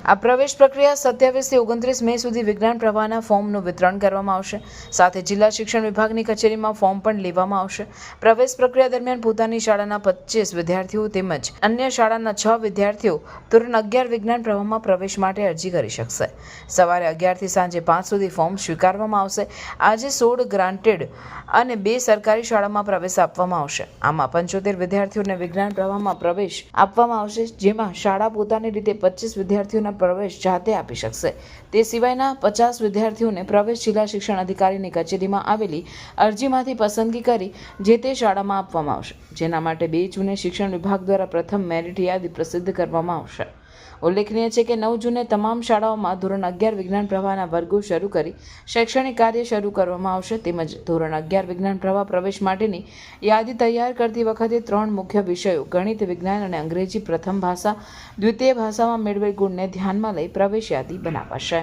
આ પ્રવેશ પ્રક્રિયા 27 થી 29 મે સુધી વિજ્ઞાન પ્રવાહના ફોર્મનું વિતરણ કરવામાં આવશે। સાથે જિલ્લા શિક્ષણ વિભાગની કચેરીમાં ફોર્મ પણ લેવામાં આવશે। પ્રવેશ પ્રક્રિયા દરમિયાન પોતાની શાળાના 25 વિદ્યાર્થીઓ તેમજ અન્ય શાળાના 6 વિદ્યાર્થીઓ ધોરણ 11 વિજ્ઞાન પ્રવાહમાં પ્રવેશ માટે અરજી કરી શકશે। સવારે 11 થી સાંજે 5 સુધી ફોર્મ સ્વીકારવામાં આવશે। આજે 16 ગ્રાન્ટેડ અને 2 સરકારી શાળામાં પ્રવેશ આપવામાં આવશે। આમાં 75 વિદ્યાર્થીઓને વિજ્ઞાન પ્રવાહમાં પ્રવેશ આપવામાં આવશે, જેમાં શાળા પોતાની રીતે 25 વિદ્યાર્થીઓના પ્રવેશ જાતે આપી શકશે। તે સિવાયના 50 વિદ્યાર્થીઓને પ્રવેશ જિલ્લા શિક્ષણ અધિકારીની કચેરીમાં આવેલી અરજીમાંથી પસંદગી કરી જે તે શાળામાં આપવામાં આવશે, જેના માટે 2 જૂને શિક્ષણ વિભાગ દ્વારા પ્રથમ મેરિટ યાદી પ્રસિદ્ધ કરવામાં આવશે। ઉલ્લેખનીય છે કે 9 જૂને તમામ શાળાઓમાં ધોરણ 11 વિજ્ઞાન પ્રવાહના વર્ગો શરૂ કરી શૈક્ષણિક કાર્ય શરૂ કરવામાં આવશે। તેમજ ધોરણ 11 વિજ્ઞાન પ્રવાહ પ્રવેશ માટેની યાદી તૈયાર કરતી વખતે 3 મુખ્ય વિષયો ગણિત, વિજ્ઞાન અને અંગ્રેજી પ્રથમ ભાષા, દ્વિતીય ભાષામાં મેળવેલ ગુણને ધ્યાનમાં લઈ પ્રવેશ યાદી બનાવાશે।